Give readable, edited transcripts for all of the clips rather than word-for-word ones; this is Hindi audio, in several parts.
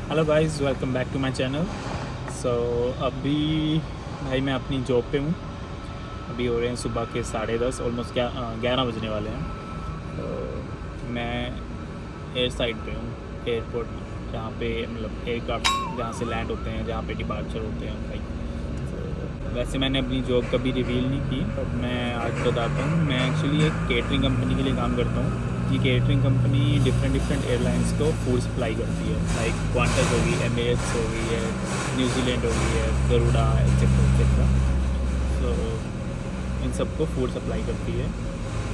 Hello guys, welcome back to my channel. So अभी भाई मैं अपनी जॉब पे हूँ। अभी हो रहे हैं सुबह के 10:30, ऑलमोस्ट 11 बजने वाले हैं। तो मैं एयर साइड पे हूँ, एयरपोर्ट जहाँ पे मतलब एयरक्राफ्ट जहाँ से लैंड होते हैं, जहाँ पे डिपार्चर होते हैं भाई। तो वैसे मैंने अपनी जॉब कभी रिवील नहीं की, बट मैं आज बताता हूँ। मैं एक्चुअली एक केटरिंग कंपनी के लिए काम करता हूँ। ये केटरिंग कंपनी डिफरेंट एयरलाइंस को फूड सप्लाई करती है, लाइक क्वांटस होगी, एमिरेट्स हो गई है, न्यूजीलैंड हो गई है, गरुड़ा एक्सेट्रा एक्सेट्रा। सो इन सबको फूड सप्लाई करती है।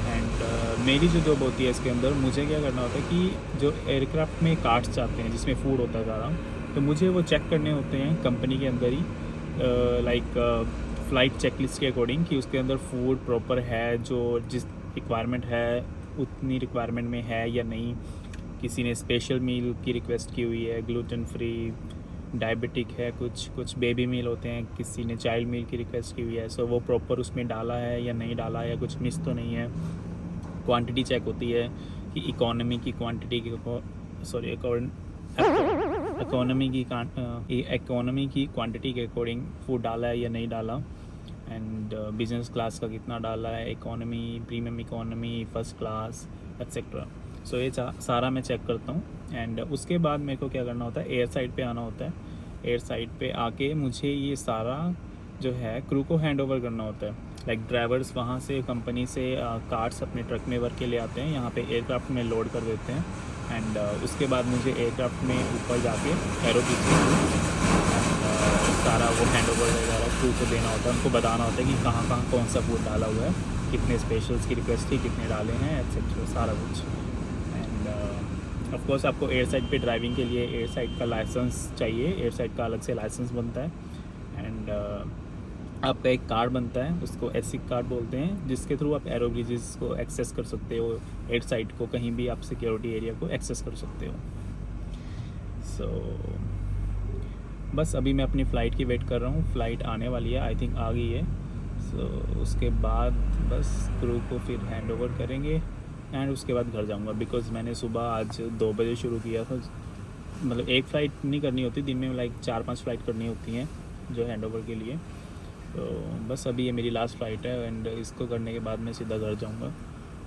एंड मेरी जो जॉब होती है इसके अंदर, मुझे क्या करना होता है कि जो एयरक्राफ्ट में कार्ट्स आते हैं जिसमें फ़ूड होता है सारा, तो मुझे वो चेक करने होते हैं कंपनी के अंदर ही, लाइक फ़्लाइट चेकलिस्ट के अकॉर्डिंग, कि उसके अंदर फूड प्रॉपर है, जो जिस रिक्वायरमेंट है उतनी रिक्वायरमेंट में है या नहीं। किसी ने स्पेशल मील की रिक्वेस्ट की हुई है, ग्लूटेन फ्री, डायबिटिक है, कुछ कुछ बेबी मील होते हैं, किसी ने चाइल्ड मील की रिक्वेस्ट की हुई है। सो वो प्रॉपर उसमें डाला है या नहीं डाला है, या कुछ मिस तो नहीं है। क्वांटिटी चेक होती है कि इकोनॉमी की क्वांटिटी की, सॉरी इकोनॉमी की क्वांटिटी के अकॉर्डिंग फूड डाला है या नहीं डाला। एंड बिजनेस क्लास का कितना डाला है, economy, premium economy, first class etcetera. So ये सारा मैं चेक करता हूँ। एंड उसके बाद मेरे को क्या करना होता है, एयर साइड पे आना होता है। एयर साइड पे आके मुझे ये सारा जो है क्रू को हैंड ओवर करना होता है। लाइक ड्राइवर्स वहाँ से कंपनी से कार्ड्स अपने ट्रक में भर के ले आते हैं, यहाँ पे एयरक्राफ्ट में लोड कर देते हैं। एंड उसके बाद मुझे एयरक्राफ्ट में ऊपर जाके एरोबिक सारा वो हैंड ओवर वगैरह क्रू को देना होता है। उनको बताना होता है कि कहाँ कहाँ कौन सा फूड डाला हुआ है, कितने स्पेशल्स की रिक्वेस्ट थी, कितने डाले हैं, एक्सेट्रा सारा कुछ। एंड ऑफ कोर्स आपको एयर साइड पे ड्राइविंग के लिए एयर साइड का लाइसेंस चाहिए। एयर साइड का अलग से लाइसेंस बनता है। एंड आपका एक कार्ड बनता है, उसको एसिक कार्ड बोलते हैं, जिसके थ्रू आप एरो ब्रिजेस को एक्सेस कर सकते हो, एयर साइड को कहीं भी आप सिक्योरिटी एरिया को एक्सेस कर सकते हो। सो बस अभी मैं अपनी फ़्लाइट की वेट कर रहा हूँ। फ़्लाइट आने वाली है, आई थिंक आ गई है। सो उसके बाद बस क्रू को फिर हैंड ओवर करेंगे एंड उसके बाद घर जाऊँगा। बिकॉज़ मैंने सुबह आज 2 बजे शुरू किया था। मतलब एक फ़्लाइट नहीं करनी होती दिन में, लाइक 4-5 फ़्लाइट करनी होती हैं जो हैंड ओवर के लिए। तो बस अभी ये मेरी लास्ट फ़्लाइट है एंड इसको करने के बाद मैं सीधा घर जाऊँगा।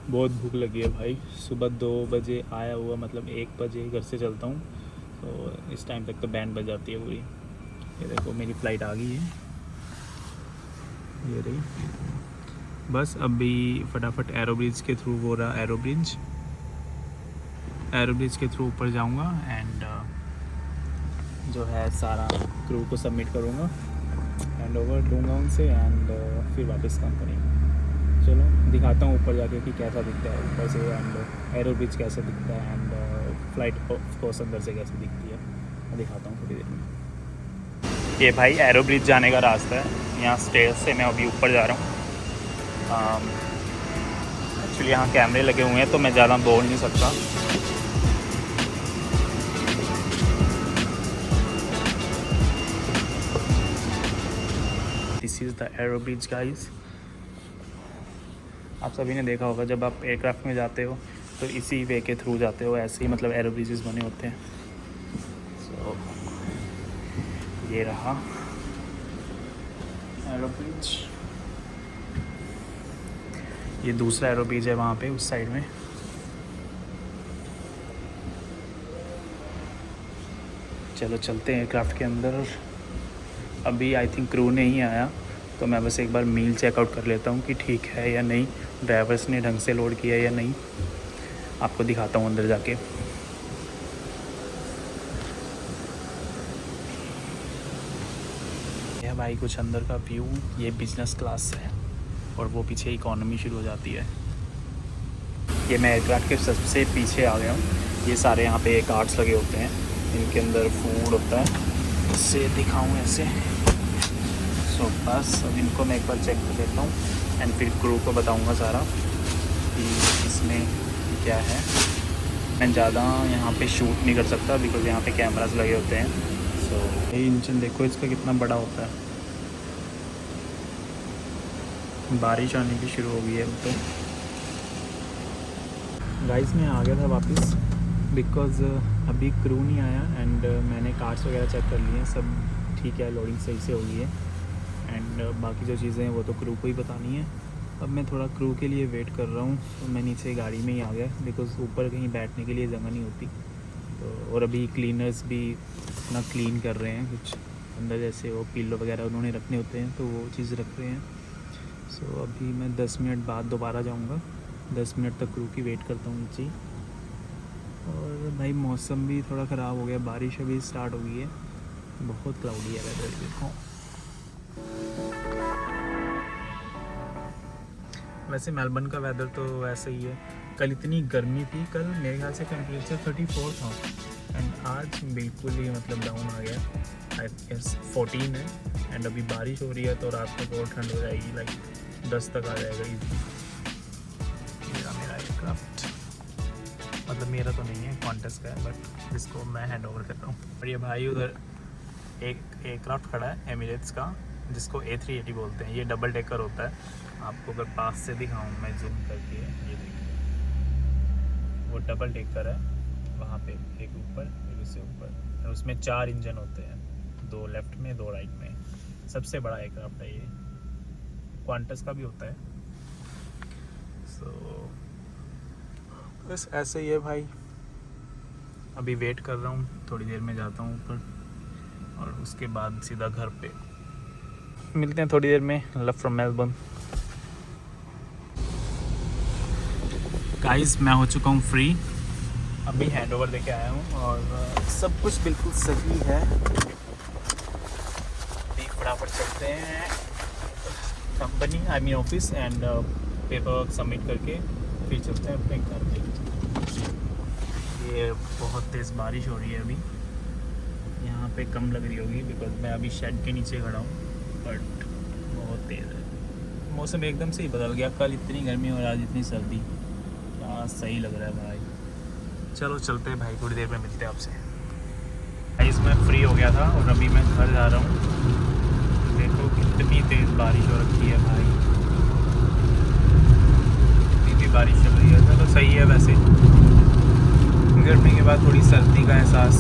बहुत भूख लगी है भाई। सुबह 2 बजे आया हुआ, मतलब 1 बजे घर से चलता हूँ, तो इस टाइम तक तो बैंड बज जाती है पूरी। ये देखो मेरी फ़्लाइट आ गई है, ये रही। बस अभी फटाफट एरो ब्रिज के थ्रू, वो रहा एरो ब्रिज के थ्रू ऊपर जाऊँगा एंड जो है सारा क्रू को सबमिट करूँगा, हैंड ओवर दूँगा उनसे एंड फिर वापस कंपनी। चलो दिखाता हूँ ऊपर जाके कि कैसा दिखता है ऊपर से, एंड एरो ब्रिज कैसा दिखता है, एंड फ्लाइट ऑफ कोर्स अंदर से कैसी दिखती है, मैं दिखाता हूँ थोड़ी देर में। ये भाई एरो ब्रिज जाने का रास्ता है, यहाँ स्टेज से मैं अभी ऊपर जा रहा हूँ। एक्चुअली यहाँ कैमरे लगे हुए हैं तो मैं ज़्यादा बोल नहीं सकता। This is the arrow bridge guys. आप सभी ने देखा होगा जब आप एयरक्राफ्ट में जाते हो तो इसी वे के थ्रू जाते हो, ऐसे ही मतलब एरो ब्रिजेस बने होते हैं। सो ये रहा एरो ब्रिज। ये दूसरा एरो ब्रिज है वहाँ पे उस साइड में। चलो चलते हैं एयरक्राफ्ट के अंदर। अभी आई थिंक क्रू नहीं आया, तो मैं बस एक बार मील चेकआउट कर लेता हूँ कि ठीक है या नहीं, ड्राइवर्स ने ढंग से लोड किया या नहीं। आपको दिखाता हूँ अंदर जाके। यह भाई कुछ अंदर का व्यू, ये बिजनेस क्लास है और वो पीछे इकोनॉमी शुरू हो जाती है। ये मैं एयरक्राफ्ट के सबसे पीछे आ गया हूँ। ये सारे यहाँ पे कार्ड्स लगे होते हैं, इनके अंदर फूड होता है। इससे दिखाऊँ ऐसे। सो बस अब इनको मैं एक बार चेक कर लेता हूँ एंड फिर क्रू को बताऊँगा सारा कि इसमें क्या है। मैं ज़्यादा यहाँ पे शूट नहीं कर सकता बिकॉज़ यहाँ पे कैमरास लगे होते हैं। सो ये इंजन देखो इसका कितना बड़ा होता है। बारिश आने की शुरू हो गई है अब तो। गाइस मैं आ गया था वापस बिकॉज़ अभी क्रू नहीं आया एंड मैंने कार्ड्स वगैरह चेक कर लिए हैं, सब ठीक है, लोडिंग सही से हो गई है। एंड बाकी जो चीज़ें हैं वो तो क्रू को ही बतानी है। अब मैं थोड़ा क्रू के लिए वेट कर रहा हूँ, तो मैं नीचे गाड़ी में ही आ गया बिकॉज़ ऊपर कहीं बैठने के लिए जगह नहीं होती। तो और अभी क्लीनर्स भी अपना क्लीन कर रहे हैं, कुछ अंदर जैसे वो पिल्लो वगैरह उन्होंने रखने होते हैं तो वो चीज़ रख रहे हैं। सो अभी मैं 10 मिनट बाद दोबारा जाऊँगा, 10 मिनट तक क्रू की वेट करता हूँ नीचे ही। और भाई मौसम भी थोड़ा ख़राब हो गया, बारिश अभी स्टार्ट हो गई है, बहुत क्लाउडी है वेदर। देखो वैसे मेलबर्न का वेदर तो वैसे ही है। कल इतनी गर्मी थी, कल मेरे ख्याल से टेम्परेचर 34 था एंड आज बिल्कुल ही मतलब डाउन आ गया, आई गेस 14 है। एंड अभी बारिश हो रही है तो रात तक और ठंड हो जाएगी, लाइक 10 तक आ जाएगा इजी। मेरा एयरक्राफ्ट, मतलब मेरा तो नहीं है, कॉन्टेस्ट का है, बट जिसको मैं हैंड ओवर कर रहा हूँ। और ये भाई उधर एक एयरक्राफ्ट खड़ा है एमिरेट्स का, जिसको A380 बोलते हैं। ये डबल डेकर होता है। आपको अगर पास से दिखाऊं मैं जूम करके, ये देखिए वो डबल डेकर है, वहाँ पे एक ऊपर एक उससे ऊपर, और उसमें 4 इंजन होते हैं, 2 लेफ्ट में 2 राइट में। सबसे बड़ा एयरक्राफ्ट है ये, क्वांटस का भी होता है। सो बस ऐसे ही है भाई, अभी वेट कर रहा हूँ, थोड़ी देर में जाता हूँ ऊपर और उसके बाद सीधा घर पे मिलते हैं थोड़ी देर में। Love from Melbourne. गाइस मैं हो चुका हूँ फ्री, अभी हैंड ओवर देके आया हूँ और सब कुछ बिल्कुल सही है। अभी फटाफट चलते हैं company, I mean office, and paper work submit करके फिर चलते हैं अपने घर पे। ये बहुत तेज़ बारिश हो रही है अभी, यहाँ पे कम लग रही होगी बिकॉज मैं अभी शेड के नीचे खड़ा हूँ, बट बहुत तेज़ है। मौसम एकदम से ही बदल गया, कल इतनी गर्मी और आज इतनी सर्दी, क्या सही लग रहा है भाई। चलो चलते हैं भाई, थोड़ी देर में मिलते हैं आपसे। गाइस मैं फ्री हो गया था और अभी मैं घर जा रहा हूँ। देखो कितनी तेज़ बारिश हो रखी है भाई, इतनी भी बारिश चल रही है। तो सही है वैसे, गर्मी के बाद थोड़ी सर्दी का एहसास